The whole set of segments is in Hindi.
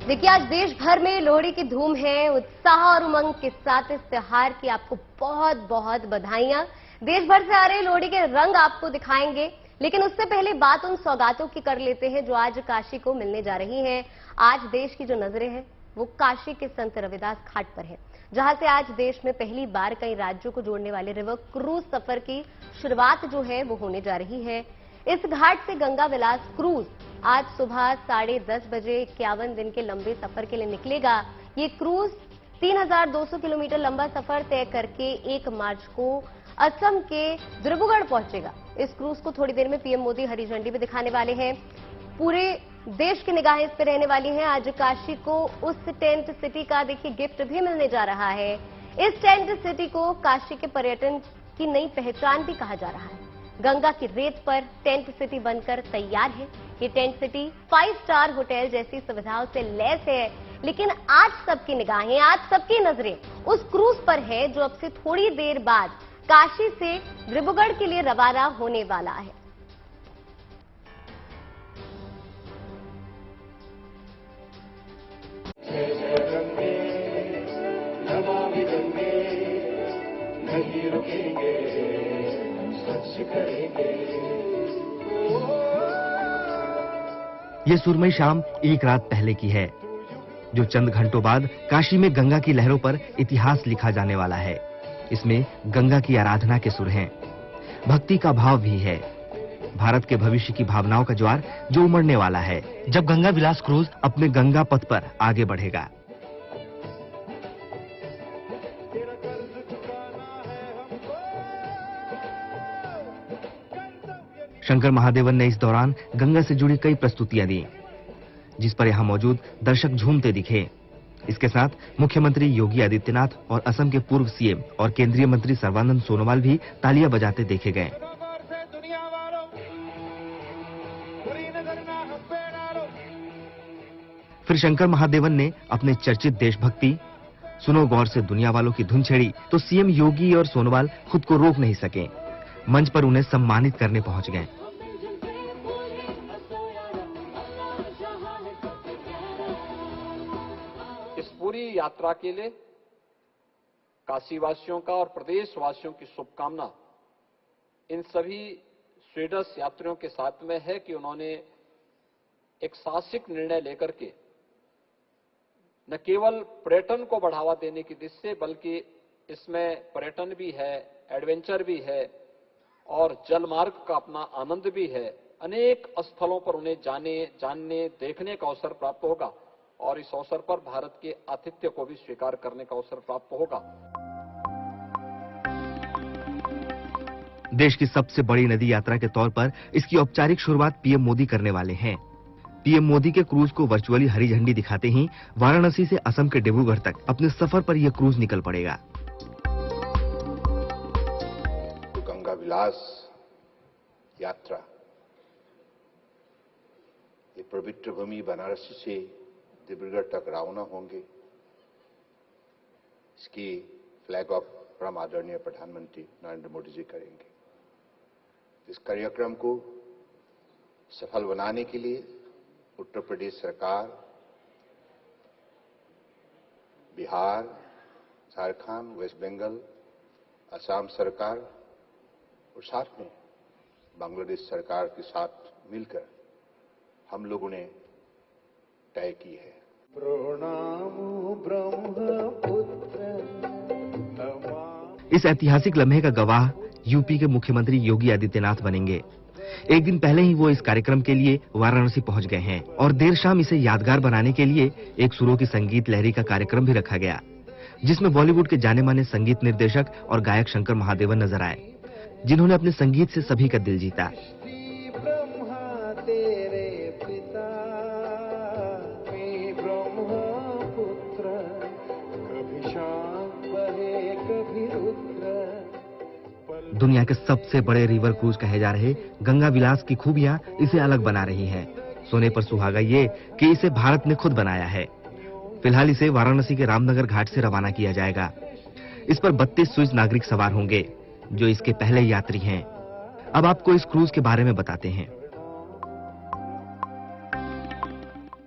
देखिए, आज देश भर में लोहड़ी की धूम है। उत्साह और उमंग के साथ इस त्योहार की आपको बहुत बहुत बधाइयां। देश भर से आ रहे लोहड़ी के रंग आपको दिखाएंगे, लेकिन उससे पहले बात उन सौगातों की कर लेते हैं जो आज काशी को मिलने जा रही हैं। आज देश की जो नजरें हैं वो काशी के संत रविदास घाट पर है, जहां से आज देश में पहली बार कई राज्यों को जोड़ने वाले रिवर क्रूज सफर की शुरुआत जो है वो होने जा रही है। इस घाट से गंगा विलास क्रूज आज सुबह 10:30 बजे 51 दिन के लंबे सफर के लिए निकलेगा। ये क्रूज 3200 किलोमीटर लंबा सफर तय करके 1 मार्च को असम के डिब्रूगढ़ पहुंचेगा। इस क्रूज को थोड़ी देर में पीएम मोदी हरी झंडी भी दिखाने वाले हैं। पूरे देश की निगाहें इस पर रहने वाली हैं। आज काशी को उस टेंट सिटी का देखिए गिफ्ट भी मिलने जा रहा है। इस टेंट सिटी को काशी के पर्यटन की नई पहचान भी कहा जा रहा है। गंगा की रेत पर टेंट सिटी बनकर तैयार है। ये टेंट सिटी 5 स्टार होटल जैसी सुविधाओं से लैस है, लेकिन आज सबकी निगाहें, आज सबकी नजरें उस क्रूज पर है जो अब से थोड़ी देर बाद काशी से डिब्रूगढ़ के लिए रवाना होने वाला है। नहीं रुकेंगे, सच करेंगे। ये सुरमई शाम एक रात पहले की है, जो चंद घंटों बाद काशी में गंगा की लहरों पर इतिहास लिखा जाने वाला है। इसमें गंगा की आराधना के सुर हैं, भक्ति का भाव भी है, भारत के भविष्य की भावनाओं का ज्वार जो उमड़ने वाला है जब गंगा विलास क्रूज अपने गंगा पथ पर आगे बढ़ेगा। शंकर महादेवन ने इस दौरान गंगा से जुड़ी कई प्रस्तुतियां दी, जिस पर यहां मौजूद दर्शक झूमते दिखे। इसके साथ मुख्यमंत्री योगी आदित्यनाथ और असम के पूर्व सीएम और केंद्रीय मंत्री सर्बानंद सोनोवाल भी तालियां बजाते देखे गए। फिर शंकर महादेवन ने अपने चर्चित देशभक्ति सुनो गौर से दुनिया वालों की धुन छेड़ी तो सीएम योगी और सोनोवाल खुद को रोक नहीं सके। मंच पर उन्हें सम्मानित करने पहुंच गए। इस पूरी यात्रा के लिए काशीवासियों का और प्रदेशवासियों की शुभकामना इन सभी स्वीडिश यात्रियों के साथ में है कि उन्होंने एक साहसिक निर्णय लेकर के न केवल पर्यटन को बढ़ावा देने की दिशा से, बल्कि इसमें पर्यटन भी है, एडवेंचर भी है और जलमार्ग का अपना आनंद भी है। अनेक स्थलों पर उन्हें जानने देखने का अवसर प्राप्त होगा और इस अवसर पर भारत के आतिथ्य को भी स्वीकार करने का अवसर प्राप्त होगा। देश की सबसे बड़ी नदी यात्रा के तौर पर इसकी औपचारिक शुरुआत पीएम मोदी करने वाले हैं। पीएम मोदी के क्रूज को वर्चुअली हरी झंडी दिखाते ही वाराणसी से असम के डिब्रूगढ़ तक अपने सफर पर यह क्रूज निकल पड़ेगा। गंगा विलास यात्रा ये पवित्र भूमि बनारस से डिब्रूगढ़ तक रवाना होंगे। इसकी फ्लैग ऑफ परम आदरणीय प्रधानमंत्री नरेंद्र मोदी जी करेंगे। इस कार्यक्रम को सफल बनाने के लिए उत्तर प्रदेश सरकार, बिहार, झारखंड, वेस्ट बंगाल, असम सरकार और साथ में बांग्लादेश सरकार के साथ मिलकर हम लोगों ने तय की है। इस ऐतिहासिक लम्हे का गवाह यूपी के मुख्यमंत्री योगी आदित्यनाथ बनेंगे। एक दिन पहले ही वो इस कार्यक्रम के लिए वाराणसी पहुंच गए हैं और देर शाम इसे यादगार बनाने के लिए एक सुरों की संगीत लहरी का कार्यक्रम भी रखा गया, जिसमें बॉलीवुड के जाने माने संगीत निर्देशक और गायक शंकर महादेवन नजर आए, जिन्होंने अपने संगीत से सभी का दिल जीता। दुनिया के सबसे बड़े रिवर क्रूज कहे जा रहे गंगा विलास की खूबियां इसे अलग बना रही हैं। सोने पर सुहागा ये कि इसे भारत ने खुद बनाया है। फिलहाल इसे वाराणसी के रामनगर घाट से रवाना किया जाएगा। इस पर 32 स्विस नागरिक सवार होंगे, जो इसके पहले यात्री हैं। अब आपको इस क्रूज के बारे में बताते हैं।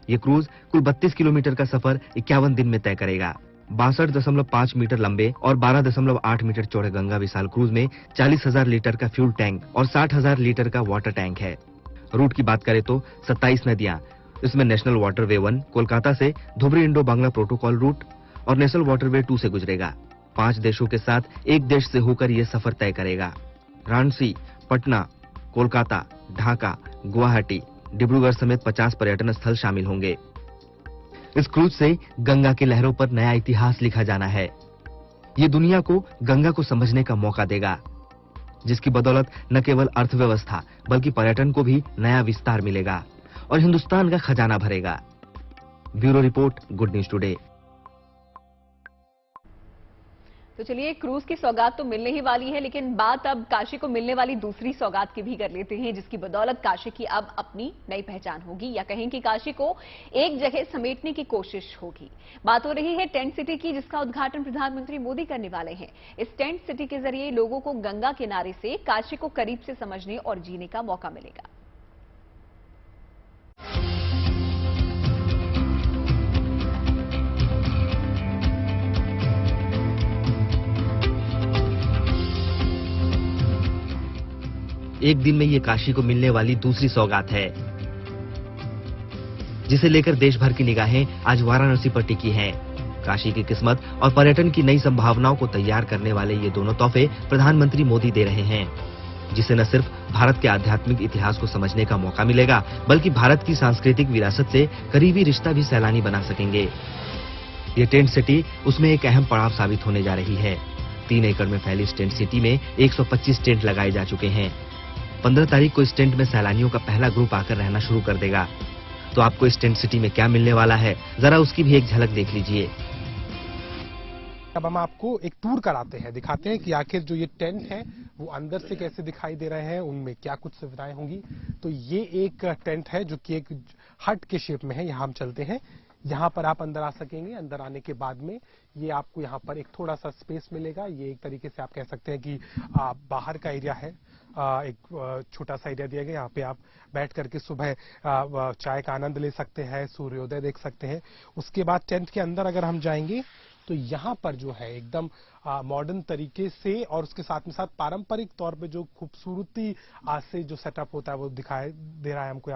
ये क्रूज कुल 32 किलोमीटर का सफर 51 दिन में तय करेगा। 62.5 मीटर लंबे और 12.8 मीटर चौड़े गंगा विशाल क्रूज में 40,000 लीटर का फ्यूल टैंक और 60,000 लीटर का वाटर टैंक है। रूट की बात करें तो 27 नदियां, इसमें नेशनल वाटरवे 1 कोलकाता से Dhubri Indo Bangla protocol root और नेशनल वाटरवे 2 से गुजरेगा। 5 देशों के साथ एक देश से होकर यह सफर तय करेगा। रांची, पटना, कोलकाता, ढाका, गुवाहाटी, डिब्रूगढ़ समेत 50 पर्यटन स्थल शामिल होंगे। इस क्रूज से गंगा की लहरों पर नया इतिहास लिखा जाना है। ये दुनिया को गंगा को समझने का मौका देगा, जिसकी बदौलत न केवल अर्थव्यवस्था बल्कि पर्यटन को भी नया विस्तार मिलेगा और हिंदुस्तान का खजाना भरेगा। Bureau report, good news today. तो चलिए, क्रूज की सौगात तो मिलने ही वाली है, लेकिन बात अब काशी को मिलने वाली दूसरी सौगात की भी कर लेते हैं, जिसकी बदौलत काशी की अब अपनी नई पहचान होगी, या कहें कि काशी को एक जगह समेटने की कोशिश होगी। बात हो रही है टेंट सिटी की, जिसका उद्घाटन प्रधानमंत्री मोदी करने वाले हैं। इस टेंट सिटी के जरिए लोगों को गंगा किनारे से काशी को करीब से समझने और जीने का मौका मिलेगा। एक दिन में ये काशी को मिलने वाली दूसरी सौगात है, जिसे लेकर देश भर की निगाहें आज वाराणसी पर टिकी हैं। काशी की किस्मत और पर्यटन की नई संभावनाओं को तैयार करने वाले ये दोनों तोहफे प्रधानमंत्री मोदी दे रहे हैं, जिसे न सिर्फ भारत के आध्यात्मिक इतिहास को समझने का मौका मिलेगा, बल्कि भारत की सांस्कृतिक विरासत से करीबी रिश्ता भी सैलानी बना सकेंगे। ये टेंट सिटी उसमें एक अहम पड़ाव साबित होने जा रही है। 3 एकड़ में फैली इस टेंट सिटी में 125 टेंट लगाए जा चुके हैं। 15 तारीख को इस टेंट में सैलानियों का पहला ग्रुप आकर रहना शुरू कर देगा। तो आपको इस टेंट सिटी में क्या मिलने वाला है, जरा उसकी भी एक झलक देख लीजिए। अब हम आपको एक टूर कराते हैं, दिखाते हैं कि आखिर जो ये टेंट है वो अंदर से कैसे दिखाई दे रहे हैं, उनमें क्या कुछ सुविधाएं होंगी। तो ये एक टेंट है जो कि एक हट के शेप में है। यहाँ हम चलते हैं, यहाँ पर आप अंदर आ सकेंगे। अंदर आने के बाद में ये आपको यहाँ पर एक थोड़ा सा स्पेस मिलेगा। ये एक तरीके से आप कह सकते हैं कि बाहर का एरिया है। एक छोटा सा एरिया दिया गया, यहाँ पे आप बैठ करके सुबह चाय का आनंद ले सकते हैं, सूर्योदय देख सकते हैं। उसके बाद टेंट के अंदर अगर हम जाएंगे तो यहाँ पर जो है एकदम मॉडर्न तरीके से और उसके साथ में साथ पारंपरिक तौर पे जो खूबसूरती से जो सेटअप होता है वो दिखाई दे रहा है हमको।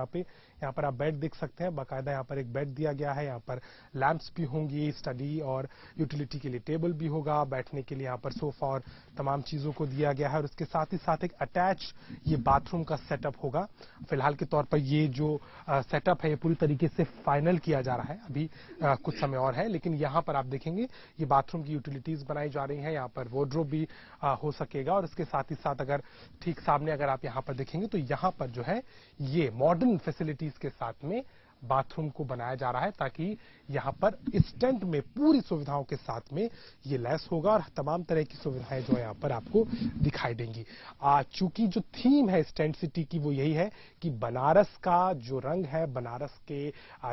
यहाँ पर आप बेड देख सकते हैं, बाकायदा यहाँ पर एक बेड दिया गया है। यहाँ पर लैंप्स भी होंगी, स्टडी और यूटिलिटी के लिए टेबल भी होगा, बैठने के लिए यहाँ पर सोफा और तमाम चीजों को दिया गया है। और उसके साथ ही साथ एक अटैच ये बाथरूम का सेटअप होगा। फिलहाल के तौर पर ये जो सेटअप है ये पूरी तरीके से फाइनल किया जा रहा है, अभी कुछ समय और है। लेकिन यहाँ पर आप देखेंगे ये बाथरूम की यूटिलिटीज बनाई जा रही है। यहाँ पर वार्डरोब भी हो सकेगा। और इसके साथ ही साथ अगर ठीक सामने अगर आप यहाँ पर देखेंगे तो यहाँ पर जो है ये मॉडर्न फैसिलिटीज के साथ में बाथरूम को बनाया जा रहा है, ताकि यहाँ पर इस टेंट में पूरी सुविधाओं के साथ में ये लैस होगा और तमाम तरह की सुविधाएं जो है यहाँ पर आपको दिखाई देंगी। चूंकि जो थीम है इस टेंट सिटी की वो यही है कि बनारस का जो रंग है, बनारस के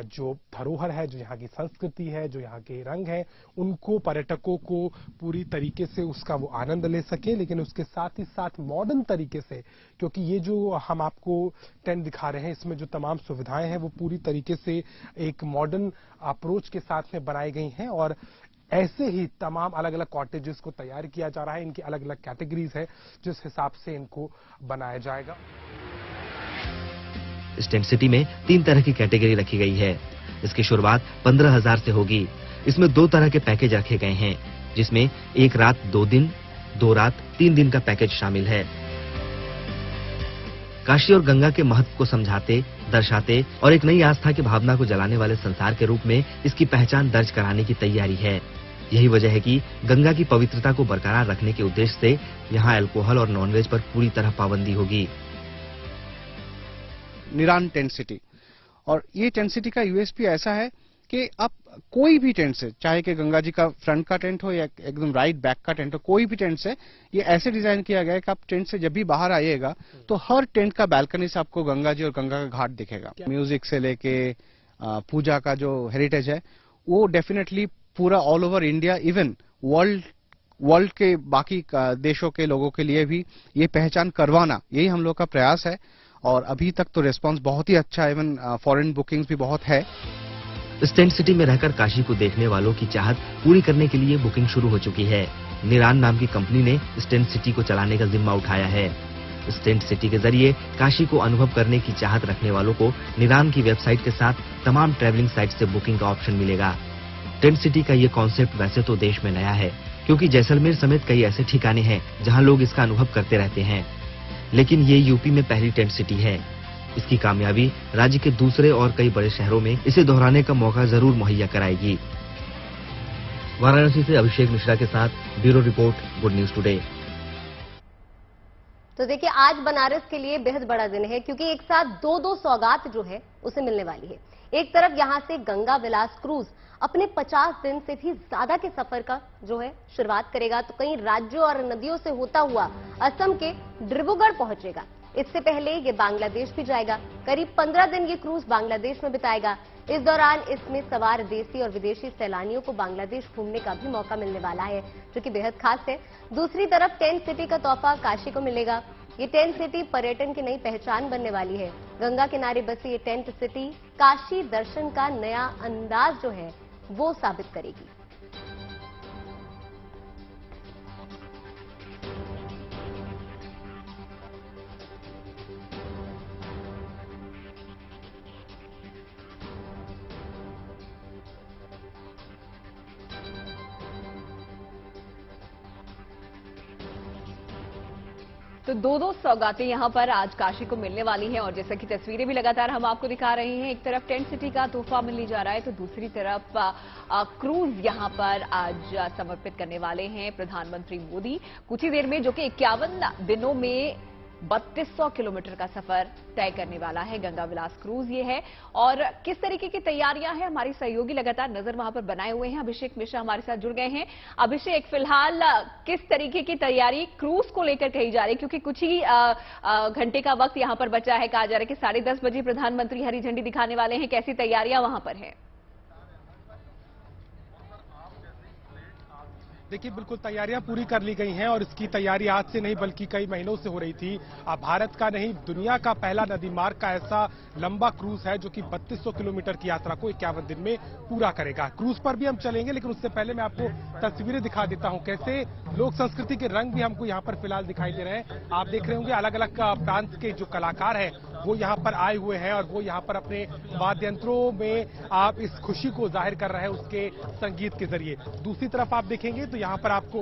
जो धरोहर है, जो यहाँ की संस्कृति है, जो यहाँ के रंग है, उनको पर्यटकों को पूरी तरीके से उसका वो आनंद ले सके। लेकिन उसके साथ ही साथ मॉडर्न तरीके से, क्योंकि ये जो हम आपको टेंट दिखा रहे हैं इसमें जो तमाम सुविधाएं हैं वो पूरी तरीके से एक मॉडर्न अप्रोच के साथ में बनाई गई हैं। और ऐसे ही तमाम अलग अलग कॉटेजेस को तैयार किया जा रहा है। इनकी अलग अलग कैटेगरीज है जिस हिसाब से इनको बनाया जाएगा। इस टेंट सिटी में 3 तरह की कैटेगरी रखी गई है। इसकी शुरुआत 15,000 से होगी। इसमें 2 तरह के पैकेज रखे गए हैं, जिसमें 1 रात 2 दिन, 2 रात 3 दिन का पैकेज शामिल है। काशी और गंगा के महत्व को समझाते, दर्शाते और एक नई आस्था की भावना को जलाने वाले संसार के रूप में इसकी पहचान दर्ज कराने की तैयारी है। यही वजह है कि गंगा की पवित्रता को बरकरार रखने के उद्देश्य से यहाँ अल्कोहल और नॉनवेज पर पूरी तरह पाबंदी होगी। निरान टेंट सिटी, और ये टेंट सिटी का यूएसपी ऐसा है कि आप कोई भी टेंट से, चाहे कि गंगा जी का फ्रंट का टेंट हो या एकदम राइट बैक का टेंट हो, कोई भी टेंट से ये ऐसे डिजाइन किया गया है कि आप टेंट से जब भी बाहर आइएगा तो हर टेंट का बालकनी से आपको गंगा जी और गंगा का घाट दिखेगा। म्यूजिक से लेके पूजा का जो हेरिटेज है वो डेफिनेटली पूरा all over India, even world के बाकी देशों के लोगों के लिए भी ये पहचान करवाना, यही हम लोग का प्रयास है। और अभी तक तो रिस्पांस बहुत ही अच्छा है, इवन फॉरेन बुकिंग्स भी बहुत है। इस टेंट सिटी में रहकर काशी को देखने वालों की चाहत पूरी करने के लिए बुकिंग शुरू हो चुकी है। निरान नाम की कंपनी ने इस टेंट सिटी को चलाने का जिम्मा उठाया है। इस टेंट सिटी के जरिए काशी को अनुभव करने की चाहत रखने वालों को निरान की वेबसाइट के साथ तमाम ट्रैवलिंग साइट से बुकिंग का ऑप्शन मिलेगा। टेंट सिटी का ये कॉन्सेप्ट वैसे तो देश में नया है, क्योंकि जैसलमेर समेत कई ऐसे ठिकाने हैं जहां लोग इसका अनुभव करते रहते हैं, लेकिन ये यूपी में पहली टेंट सिटी है। इसकी कामयाबी राज्य के दूसरे और कई बड़े शहरों में इसे दोहराने का मौका जरूर मुहैया कराएगी। वाराणसी से अभिषेक मिश्रा के साथ bureau report, good news today. तो देखिए, आज बनारस के लिए बेहद बड़ा दिन है, क्योंकि एक साथ दो सौगात जो है उसे मिलने वाली है। एक तरफ यहां से गंगा विलास क्रूज अपने 50 दिन से भी ज्यादा के सफर का जो है शुरुआत करेगा, तो कई राज्यों और नदियों से होता हुआ असम के डिब्रूगढ़ पहुंचेगा। इससे पहले ये बांग्लादेश भी जाएगा। करीब 15 दिन ये क्रूज बांग्लादेश में बिताएगा। इस दौरान इसमें सवार देसी और विदेशी सैलानियों को बांग्लादेश घूमने का भी मौका मिलने वाला है, जो कि बेहद खास है। दूसरी तरफ टेंट सिटी का तोहफा काशी को मिलेगा। ये टेंट सिटी पर्यटन की नई पहचान बनने वाली है। गंगा किनारे बसी ये टेंट सिटी काशी दर्शन का नया अंदाज जो है वो साबित करेगी। तो दो सौगातें यहां पर आज काशी को मिलने वाली हैं, और जैसा कि तस्वीरें भी लगातार हम आपको दिखा रहे हैं, एक तरफ टेंट सिटी का तोहफा मिलने जा रहा है, तो दूसरी तरफ क्रूज यहां पर आज समर्पित करने वाले हैं प्रधानमंत्री मोदी कुछ ही देर में, जो कि 51 दिनों में 3200 किलोमीटर का सफर तय करने वाला है। गंगा विलास क्रूज ये है। और किस तरीके की तैयारियां हैं, हमारी सहयोगी लगातार नजर वहां पर बनाए हुए हैं। अभिषेक मिश्रा हमारे साथ जुड़ गए हैं। अभिषेक, फिलहाल किस तरीके की तैयारी क्रूज को लेकर कही जा रही है, क्योंकि कुछ ही घंटे का वक्त यहां पर बचा है। कहा जा रहा है कि 10:30 बजे प्रधानमंत्री हरी झंडी दिखाने वाले हैं। कैसी तैयारियां वहां पर है? देखिए, बिल्कुल तैयारियां पूरी कर ली गई हैं, और इसकी तैयारी आज से नहीं बल्कि कई महीनों से हो रही थी। अब भारत का नहीं, दुनिया का पहला नदी मार्ग का ऐसा लंबा क्रूज है जो कि 3200 किलोमीटर की यात्रा को 51 दिन में पूरा करेगा। क्रूज पर भी हम चलेंगे, लेकिन उससे पहले मैं आपको तस्वीरें दिखा देता हूं, कैसे लोक संस्कृति के रंग भी हमको यहाँ पर फिलहाल दिखाई दे रहे हैं। आप देख रहे होंगे अलग अलग प्रांत के जो कलाकार हैं वो यहाँ पर आए हुए हैं, और वो यहाँ पर अपने वाद्य यंत्रों में आप इस खुशी को जाहिर कर रहे हैं उसके संगीत के जरिए। दूसरी तरफ आप देखेंगे तो यहाँ पर आपको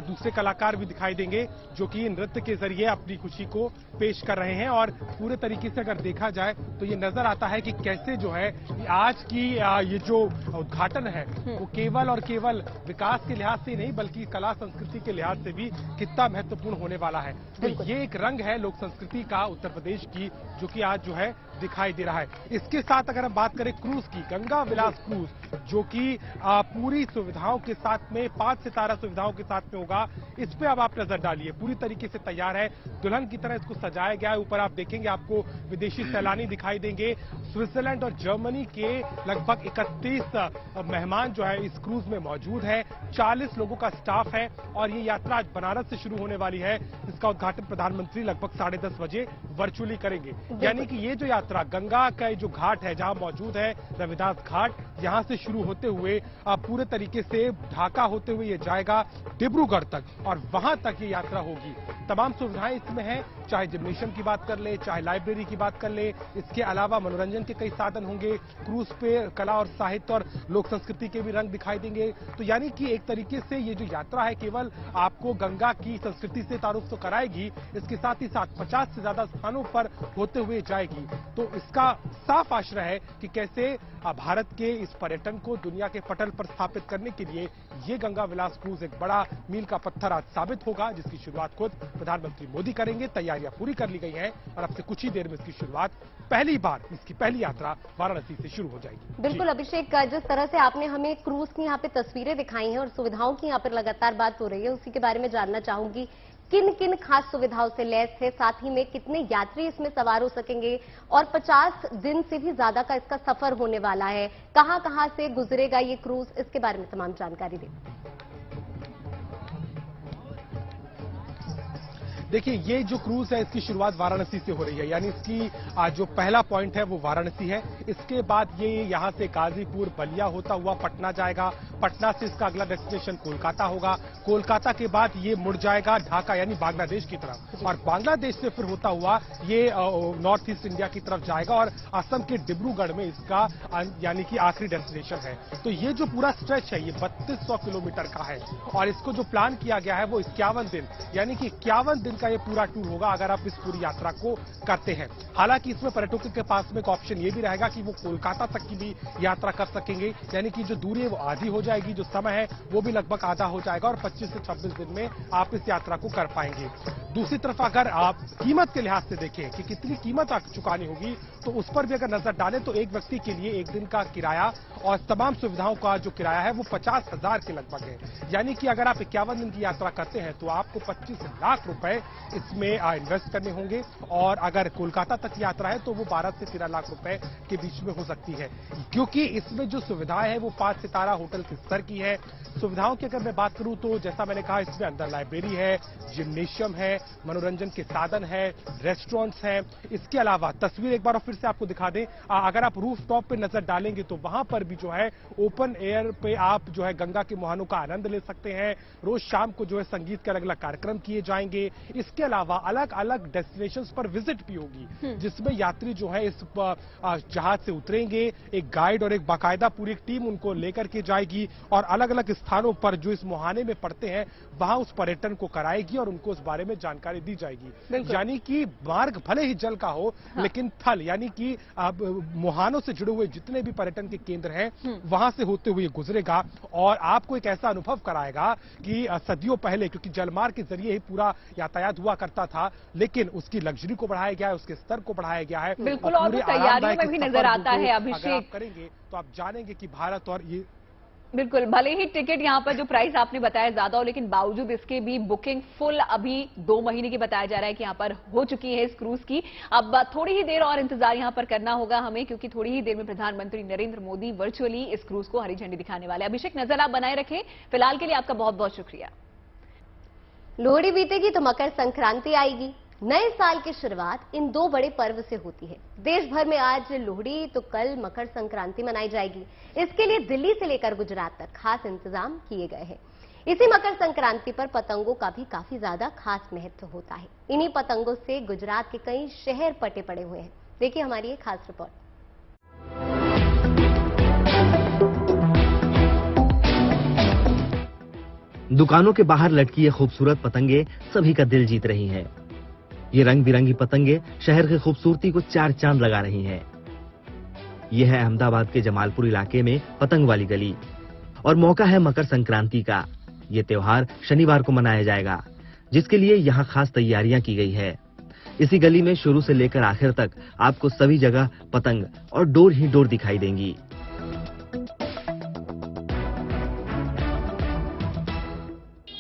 दूसरे कलाकार भी दिखाई देंगे जो कि नृत्य के जरिए अपनी खुशी को पेश कर रहे हैं। और पूरे तरीके से अगर देखा जाए तो ये नजर आता है कि कैसे जो है आज की ये जो उद्घाटन है वो केवल और केवल विकास के लिहाज से नहीं बल्कि कला संस्कृति के लिहाज से भी कितना महत्वपूर्ण होने वाला है। तो ये एक रंग है लोक संस्कृति का उत्तर प्रदेश की, जो कि आज जो है दिखाई दे रहा है। इसके साथ अगर हम बात करें क्रूज की, गंगा विलास क्रूज, जो कि पूरी सुविधाओं के साथ में 5 सितारा सुविधाओं के साथ में होगा, इस पे अब आप नजर डालिए। पूरी तरीके से तैयार है, दुल्हन की तरह इसको सजाया गया है। ऊपर आप देखेंगे आपको विदेशी सैलानी दिखाई देंगे। स्विट्जरलैंड और जर्मनी के लगभग 31 मेहमान जो है इस क्रूज में मौजूद है। 40 लोगों का स्टाफ है, और ये यात्रा आज बनारस से शुरू होने वाली है। इसका उद्घाटन प्रधानमंत्री लगभग 10:30 बजे वर्चुअली करेंगे। यानी कि ये जो यात्रा गंगा का जो घाट है जहां मौजूद है रविदास घाट, यहां से शुरू होते हुए पूरे तरीके से ढाका होते हुए ये जाएगा डिब्रूगढ़ तक, और वहां तक ये यात्रा होगी। तमाम सुविधाएं इसमें हैं, चाहे जिम्नेशियम की बात कर ले, चाहे लाइब्रेरी की बात कर ले। इसके अलावा मनोरंजन के कई साधन होंगे। क्रूज पे कला और साहित्य और लोक संस्कृति के भी रंग दिखाई देंगे। तो यानी कि एक तरीके से ये जो यात्रा है केवल आपको गंगा की संस्कृति से तारुफ तो कराएगी, इसके साथ ही साथ 50 से ज्यादा स्थानों पर होते हुए जाएगी। तो इसका साफ आशय है कि कैसे भारत के इस पर्यटन को दुनिया के पटल पर स्थापित करने के लिए ये गंगा विलास क्रूज एक बड़ा मील का पत्थर आज साबित होगा, जिसकी शुरुआत खुद प्रधानमंत्री मोदी करेंगे। तैयारियां पूरी कर ली गई हैं, और अब से कुछ ही देर में इसकी शुरुआत पहली बार इसकी पहली यात्रा वाराणसी से शुरू हो जाएगी। बिल्कुल अभिषेक, जिस तरह से आपने हमें क्रूज की यहाँ पे तस्वीरें दिखाई हैं और सुविधाओं की यहाँ पर लगातार बात हो रही है, उसी के बारे में जानना चाहूंगी। किन किन खास सुविधाओं से लैस है, साथ ही में कितने यात्री इसमें सवार हो सकेंगे, और 50 दिन से भी ज्यादा का इसका सफर होने वाला है, कहां कहां से गुजरेगा ये क्रूज, इसके बारे में तमाम जानकारी दें। देखिए, ये जो क्रूज है इसकी शुरुआत वाराणसी से हो रही है, यानी इसकी जो पहला पॉइंट है वो वाराणसी है। इसके बाद ये यहां से गाजीपुर बलिया होता हुआ पटना जाएगा। पटना से इसका अगला डेस्टिनेशन कोलकाता होगा। कोलकाता के बाद ये मुड़ जाएगा ढाका यानी बांग्लादेश की तरफ, और बांग्लादेश से फिर होता हुआ ये नॉर्थ ईस्ट इंडिया की तरफ जाएगा और असम के डिब्रूगढ़ में इसका यानी कि आखिरी डेस्टिनेशन है। तो ये जो पूरा स्ट्रेच है ये 3200 किलोमीटर का है, और इसको जो प्लान किया गया है वो 51 दिन यानी कि 51 दिन का ये पूरा टूर होगा अगर आप इस पूरी यात्रा को करते हैं। हालांकि इसमें पर्यटकों के पास में एक ऑप्शन ये भी रहेगा कि वो कोलकाता तक की भी यात्रा कर सकेंगे, यानी कि जो दूरी है वो आधी हो जाएगी, जो समय है वो भी लगभग आधा हो जाएगा और 25 से 26 दिन में आप इस यात्रा को कर पाएंगे। दूसरी तरफ अगर आप कीमत के लिहाज से देखें कि कितनी कीमत चुकानी होगी, तो उस पर भी अगर नजर डालें तो एक व्यक्ति के लिए एक दिन का किराया और तमाम सुविधाओं का जो किराया है वो 50,000 के लगभग है। यानी कि अगर आप 51 दिन की यात्रा करते हैं तो आपको 25 लाख रुपए इसमें इन्वेस्ट करने होंगे, और अगर कोलकाता तक यात्रा है तो वो 12 से 13 लाख रुपए के बीच में हो सकती है, क्योंकि इसमें जो सुविधाएं है वो 5 सितारा होटल के स्तर की है। सुविधाओं की अगर मैं बात करूं तो जैसा मैंने कहा, इसमें अंदर लाइब्रेरी है, जिम्नेशियम है, मनोरंजन के साधन है, रेस्टोरेंट्स हैं। इसके अलावा तस्वीर एक बार फिर से आपको दिखा दें, अगर आप रूफ टॉप पे नजर डालेंगे तो वहां पर भी जो है ओपन एयर पे आप जो है गंगा के मुहानों का आनंद ले सकते हैं। रोज शाम को जो है संगीत के अलग अलग कार्यक्रम किए जाएंगे। इसके अलावा अलग अलग डेस्टिनेशंस पर विजिट भी होगी, जिसमें यात्री जो है इस जहाज से उतरेंगे, एक गाइड और एक बाकायदा पूरी टीम उनको लेकर के जाएगी और अलग अलग स्थानों पर जो इस मुहाने में पड़ते हैं वहां उस पर्यटन को कराएगी और उनको उस बारे में जानकारी दी जाएगी। यानी कि मार्ग भले ही जल का हो, लेकिन थल यानी कि मुहानों से जुड़े हुए जितने भी पर्यटन के केंद्र हैं वहां से होते हुए गुजरेगा और आपको एक ऐसा अनुभव कराएगा कि सदियों पहले, क्योंकि जलमार्ग के जरिए ही पूरा यातायात हुआ करता था, लेकिन उसकी लग्जरी को बढ़ाया गया है, उसके स्तर को बढ़ाया गया है। बिल्कुल, और तैयारियों में भी नजर आता है अभिषेक। करेंगे तो आप जानेंगे कि भारत और ये बिल्कुल, भले ही टिकट यहाँ पर जो प्राइस आपने बताया ज्यादा हो, लेकिन बावजूद इसके भी बुकिंग फुल अभी 2 महीने की बताया जा रहा है कि यहाँ पर हो चुकी है इस क्रूज की। अब थोड़ी ही देर और इंतजार यहाँ पर करना होगा हमें, क्योंकि थोड़ी ही देर में प्रधानमंत्री नरेंद्र मोदी वर्चुअली इस क्रूज को हरी झंडी दिखाने वाले हैं। अभिषेक, नजर आप बनाए रखें। फिलहाल के लिए आपका बहुत बहुत शुक्रिया। लोहड़ी बीतेगी तो मकर संक्रांति आएगी। नए साल की शुरुआत इन 2 बड़े पर्व से होती है। देश भर में आज लोहड़ी तो कल मकर संक्रांति मनाई जाएगी। इसके लिए दिल्ली से लेकर गुजरात तक खास इंतजाम किए गए हैं। इसी मकर संक्रांति पर पतंगों का भी काफी ज्यादा खास महत्व होता है। इन्हीं पतंगों से गुजरात के कई शहर पटे पड़े हुए हैं। देखिए हमारी ये खास रिपोर्ट। दुकानों के बाहर लटकी ये खूबसूरत पतंगे सभी का दिल जीत रही हैं। ये रंग बिरंगी पतंगे शहर की खूबसूरती को 4 चांद लगा रही हैं। यह है अहमदाबाद के जमालपुर इलाके में पतंग वाली गली, और मौका है मकर संक्रांति का। ये त्योहार शनिवार को मनाया जाएगा, जिसके लिए यहाँ खास तैयारियां की गई है। इसी गली में शुरू से लेकर आखिर तक आपको सभी जगह पतंग और डोर ही डोर दिखाई देंगी।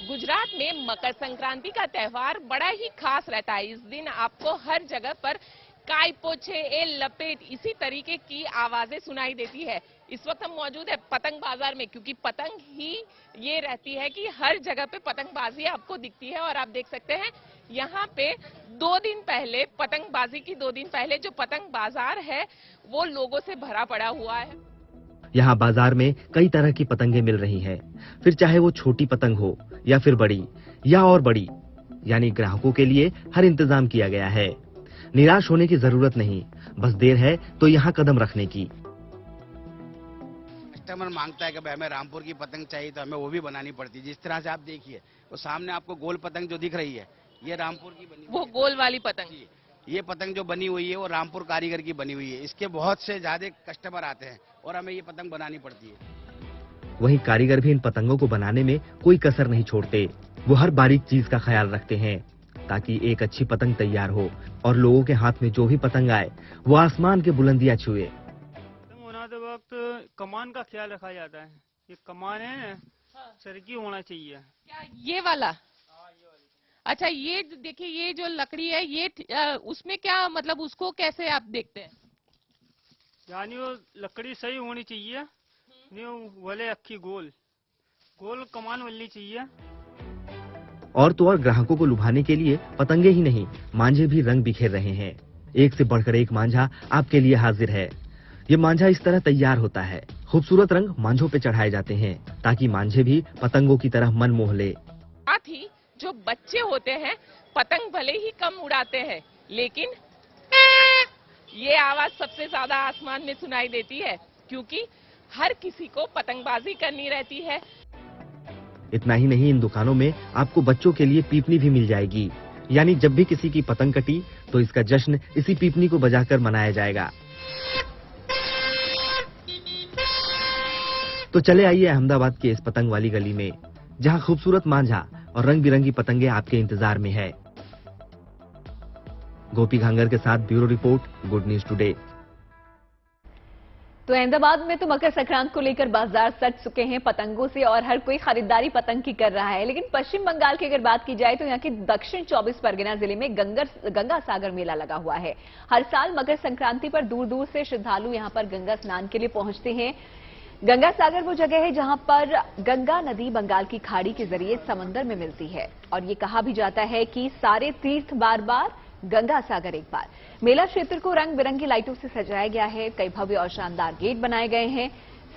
गुजरात में मकर संक्रांति का त्योहार बड़ा ही खास रहता है। इस दिन आपको हर जगह पर काय पोछे ए लपेट इसी तरीके की आवाजें सुनाई देती है। इस वक्त हम मौजूद है पतंग बाजार में, क्योंकि पतंग ही ये रहती है कि हर जगह पे पतंगबाजी आपको दिखती है। और आप देख सकते हैं यहाँ पे 2 दिन पहले पतंगबाजी की 2 दिन पहले जो पतंग बाजार है वो लोगों से भरा पड़ा हुआ है। यहाँ बाजार में कई तरह की पतंगे मिल रही हैं, फिर चाहे वो छोटी पतंग हो या फिर बड़ी या और बड़ी, यानी ग्राहकों के लिए हर इंतजाम किया गया है। निराश होने की जरूरत नहीं, बस देर है तो यहाँ कदम रखने की। कस्टमर मांगता है कि भाई हमें रामपुर की पतंग चाहिए तो हमें वो भी बनानी पड़ती है। जिस तरह से आप देखिए वो सामने आपको गोल पतंग जो दिख रही है ये रामपुर की बनी वो गोल वाली पतंग, ये पतंग जो बनी हुई है वो रामपुर कारीगर की बनी हुई है। इसके बहुत से ज्यादा कस्टमर आते हैं और हमें ये पतंग बनानी पड़ती है। वहीं कारीगर भी इन पतंगों को बनाने में कोई कसर नहीं छोड़ते। वो हर बारीक चीज का ख्याल रखते हैं ताकि एक अच्छी पतंग तैयार हो और लोगों के हाथ में जो भी पतंग आए वो आसमान के बुलंदियां छुए। पतंग बनाते वक्त कमान का ख्याल रखा जाता है। ये कमान है सरकी होना चाहिए। क्या ये वाला? अच्छा, ये देखिए ये जो लकड़ी है ये उसमें क्या मतलब उसको कैसे आप देखते हैं? यानी वो लकड़ी सही होनी चाहिए, नहीं वाले अक्खी गोल गोल कमान मिलनी चाहिए। और तो और ग्राहकों को लुभाने के लिए पतंगे ही नहीं, मांझे भी रंग बिखेर रहे हैं। एक से बढ़कर एक मांझा आपके लिए हाजिर है। ये मांझा इस तरह तैयार होता है। खूबसूरत रंग मांझों पे चढ़ाए जाते हैं ताकि मांझे भी पतंगों की तरह मन मोह ले। साथ ही जो बच्चे होते हैं पतंग भले ही कम उड़ाते हैं, लेकिन ये आवाज सबसे ज्यादा आसमान में सुनाई देती है, क्योंकि हर किसी को पतंगबाजी करनी रहती है। इतना ही नहीं, इन दुकानों में आपको बच्चों के लिए पीपनी भी मिल जाएगी। यानी जब भी किसी की पतंग कटी तो इसका जश्न इसी पीपनी को बजाकर मनाया जाएगा। तो चले आइए अहमदाबाद के इस पतंग वाली गली में, जहां खूबसूरत मांझा और रंग बिरंगी पतंगे आपके इंतजार में है। गोपी घांगर के साथ bureau report, good news today. तो अहमदाबाद में तो मकर संक्रांत को लेकर बाजार सज चुके हैं पतंगों से और हर कोई खरीदारी पतंग की कर रहा है। लेकिन पश्चिम बंगाल की अगर बात की जाए तो यहाँ के दक्षिण 24 परगना जिले में गंगा सागर मेला लगा हुआ है। हर साल मकर संक्रांति पर दूर दूर से श्रद्धालु यहाँ पर गंगा स्नान के लिए पहुंचते हैं। गंगा सागर वो जगह है जहां पर गंगा नदी बंगाल की खाड़ी के जरिए समंदर में मिलती है और ये कहा भी जाता है कि सारे तीर्थ बार बार, गंगा सागर एक बार। मेला क्षेत्र को रंग बिरंगी लाइटों से सजाया गया है। कई भव्य और शानदार गेट बनाए गए हैं।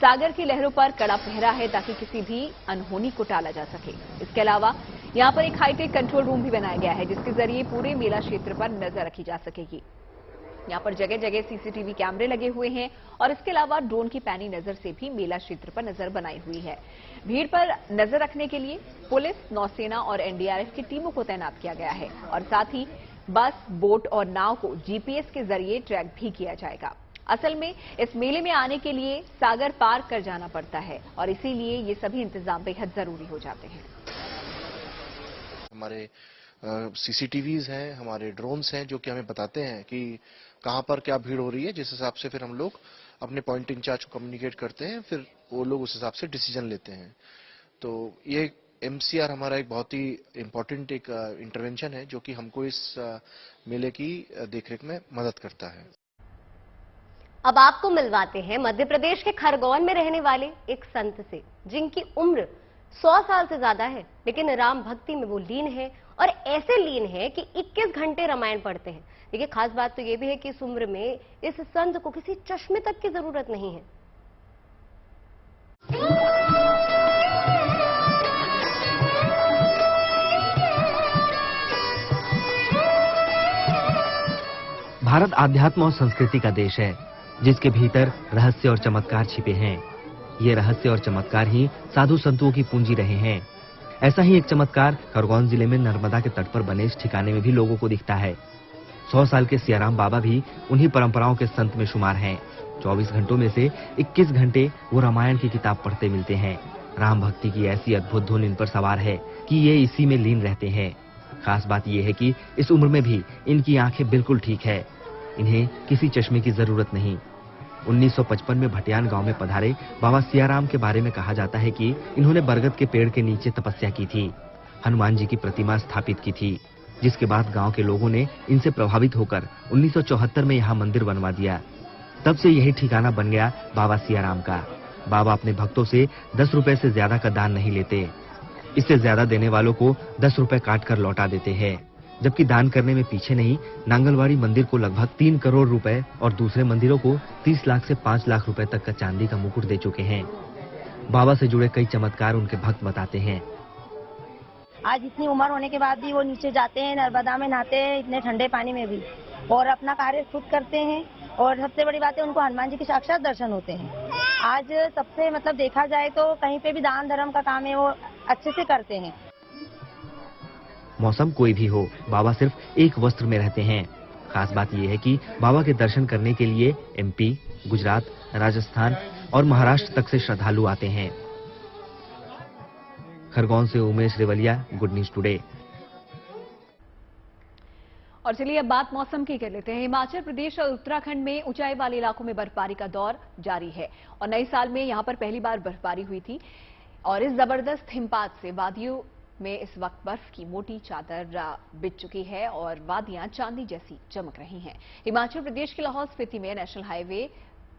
सागर की लहरों पर कड़ा पहरा है ताकि किसी भी अनहोनी को टाला जा सके। इसके अलावा यहाँ पर एक हाईटेक कंट्रोल रूम भी बनाया गया है जिसके जरिए पूरे मेला क्षेत्र पर नजर रखी जा सकेगी। यहाँ पर जगह जगह सीसीटीवी कैमरे लगे हुए हैं और इसके अलावा ड्रोन की पैनी नजर से भी मेला क्षेत्र पर नजर बनाई हुई है। भीड़ पर नजर रखने के लिए पुलिस, नौसेना और एनडीआरएफ की टीमों को तैनात किया गया है और साथ ही बस, बोट और नाव को जीपीएस के जरिए ट्रैक भी किया जाएगा। असल में इस मेले में आने के लिए सागर पार कर जाना पड़ता है और इसीलिए ये सभी इंतजाम बेहद जरूरी हो जाते हैं। हमारे सीसीटीवीज हैं, हमारे ड्रोन्स हैं जो कि हमें बताते हैं कि कहां पर क्या भीड़ हो रही है, जिस हिसाब से फिर हम लोग अपने पॉइंट इंचार्ज को कम्युनिकेट करते हैं, फिर वो लोग उस हिसाब से डिसीजन लेते हैं। तो ये एमसीआर हमारा एक बहुत ही इम्पोर्टेंट एक इंटरवेंशन है जो कि हमको इस मेले की देखरेख में मदद करता है। अब आपको मिलवाते हैं मध्य प्रदेश के खरगोन में रहने वाले एक संत से, जिनकी उम्र 100 साल से ज्यादा है, लेकिन राम भक्ति में वो लीन है और ऐसे लीन है कि 21 घंटे रामायण पढ़ते हैं। देखिए, खास बात तो ये भी है कि इस उम्र में इस संत को किसी चश्मे तक की जरूरत नहीं है। भारत आध्यात्म और संस्कृति का देश है, जिसके भीतर रहस्य और चमत्कार छिपे हैं। ये रहस्य और चमत्कार ही साधु संतों की पूंजी रहे हैं। ऐसा ही एक चमत्कार खरगोन जिले में नर्मदा के तट पर बने इस ठिकाने में भी लोगों को दिखता है। 100 साल के सियाराम बाबा भी उन्हीं परंपराओं के संत में शुमार हैं। 24 घंटों में से 21 घंटे वो रामायण की किताब पढ़ते मिलते हैं। राम भक्ति की ऐसी अद्भुत धुन इन पर सवार है कि ये इसी में लीन रहते हैं। खास बात यह है कि इस उम्र में भी इनकी आंखें बिल्कुल ठीक है। इन्हें किसी चश्मे की जरूरत नहीं। 1955 में भटियान गांव में पधारे बाबा सियाराम के बारे में कहा जाता है कि इन्होंने बरगद के पेड़ के नीचे तपस्या की थी, हनुमान जी की प्रतिमा स्थापित की थी, जिसके बाद गांव के लोगों ने इनसे प्रभावित होकर 1974 में यहाँ मंदिर बनवा दिया। तब से यही ठिकाना बन गया बाबा सियाराम का। बाबा अपने भक्तों से 10 रुपए से ज्यादा का दान नहीं लेते। इससे ज्यादा देने वालों को 10 रुपए काट कर लौटा देते हैं। जबकि दान करने में पीछे नहीं, नांगलवाड़ी मंदिर को लगभग 3 करोड़ रुपए और दूसरे मंदिरों को 30 लाख से 5 लाख रुपए तक का चांदी का मुकुट दे चुके हैं। बाबा से जुड़े कई चमत्कार उनके भक्त बताते हैं। आज इतनी उम्र होने के बाद भी वो नीचे जाते हैं, नर्मदा में नहाते हैं, इतने ठंडे पानी में भी, और अपना कार्य खुद करते हैं। और सबसे बड़ी बात है, उनको हनुमान जी के साक्षात दर्शन होते हैं। आज सबसे मतलब देखा जाए तो कहीं पे भी दान धर्म का काम है वो अच्छे से करते हैं। मौसम कोई भी हो, बाबा सिर्फ एक वस्त्र में रहते हैं। खास बात यह है कि बाबा के दर्शन करने के लिए एमपी, गुजरात, राजस्थान और महाराष्ट्र तक से श्रद्धालु आते हैं। खरगोन से उमेश रेवलिया, गुड न्यूज टुडे। और चलिए अब बात मौसम की कर लेते हैं। हिमाचल प्रदेश और उत्तराखंड में ऊंचाई वाले इलाकों में बर्फबारी का दौर जारी है और नए साल में यहां पर पहली बार बर्फबारी हुई थी और इस जबरदस्त हिमपात से वादियों में इस वक्त बर्फ की मोटी चादर बिछ चुकी है और वादियां चांदी जैसी चमक रही हैं। हिमाचल प्रदेश के लाहौल स्पीति में नेशनल हाईवे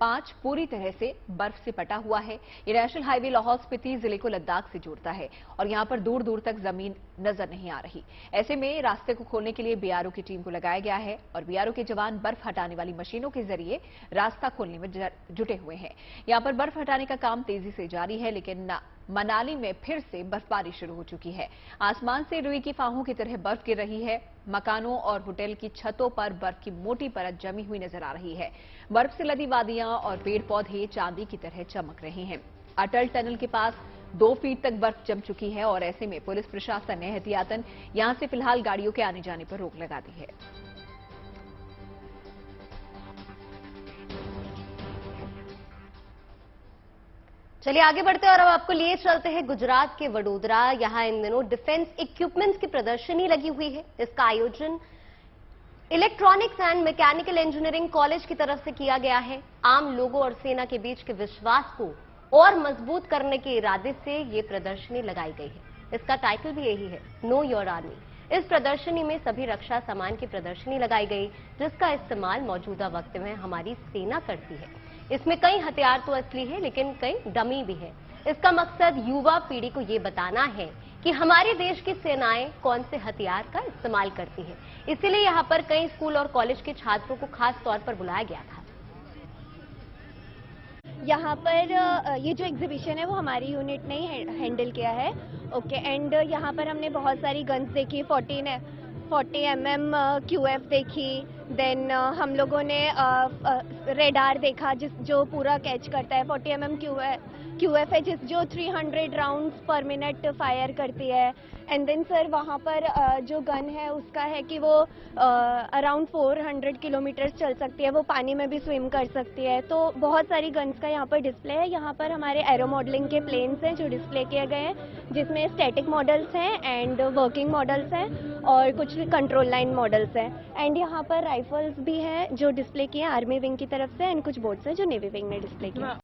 5 पूरी तरह से बर्फ से पटा हुआ है। ये नेशनल हाईवे लाहौल स्पीति जिले को लद्दाख से जोड़ता है और यहां पर दूर दूर तक जमीन नजर नहीं आ रही। ऐसे में रास्ते को खोलने के लिए बीआरओ की टीम को लगाया गया है और बीआरओ के जवान बर्फ हटाने वाली मशीनों के जरिए रास्ता खोलने में जुटे हुए हैं। यहां पर बर्फ हटाने का काम तेजी से जारी है, लेकिन मनाली में फिर से बर्फबारी शुरू हो चुकी है। आसमान से रुई की फाहों की तरह बर्फ गिर रही है। मकानों और होटल की छतों पर बर्फ की मोटी परत जमी हुई नजर आ रही है। बर्फ से लदी वादियां और पेड़ पौधे चांदी की तरह चमक रहे हैं। अटल टनल के पास 2 फीट तक बर्फ जम चुकी है और ऐसे में पुलिस प्रशासन ने एहतियातन यहां से फिलहाल गाड़ियों के आने जाने पर रोक लगा दी है। चलिए आगे बढ़ते हैं और अब आपको लिए चलते हैं गुजरात के वडोदरा। यहां इन दिनों डिफेंस इक्विपमेंट्स की प्रदर्शनी लगी हुई है। इसका आयोजन electronics and mechanical engineering college की तरफ से किया गया है। आम लोगों और सेना के बीच के विश्वास को और मजबूत करने के इरादे से ये प्रदर्शनी लगाई गई है। इसका टाइटल भी यही है, नो योर आर्मी। इस प्रदर्शनी में सभी रक्षा सामान की प्रदर्शनी लगाई गई, जिसका इस्तेमाल मौजूदा वक्त में हमारी सेना करती है। इसमें कई हथियार तो असली है, लेकिन कई डमी भी है। इसका मकसद युवा पीढ़ी को ये बताना है कि हमारे देश की सेनाएं कौन से हथियार का इस्तेमाल करती है। इसीलिए यहाँ पर कई स्कूल और कॉलेज के छात्रों को खास तौर पर बुलाया गया था। यहाँ पर ये जो एग्जीबिशन है वो हमारी यूनिट ने ही हैंडल किया है। ओके, एंड यहाँ पर हमने बहुत सारी गन्स देखी, 40 mm QF देखी। देन हम लोगों ने रेडार देखा जो पूरा कैच करता है। 40 mm QF है जो 300 राउंड्स पर मिनट फायर करती है। एंड देन सर वहाँ पर जो गन है उसका है कि वो अराउंड 400 किलोमीटर चल सकती है, वो पानी में भी स्विम कर सकती है। तो बहुत सारी गन्स का यहाँ पर डिस्प्ले है। यहाँ पर हमारे एरो मॉडलिंग के प्लेन्स हैं जो डिस्प्ले किए गए हैं, जिसमें स्टैटिक मॉडल्स हैं एंड वर्किंग मॉडल्स हैं और कुछ कंट्रोल लाइन मॉडल्स हैं। एंड यहाँ पर राइफल्स भी हैं जो डिस्प्ले किए हैं आर्मी विंग की तरफ से, एंड कुछ बोट्स हैं जो नेवी विंग ने डिस्प्ले किया।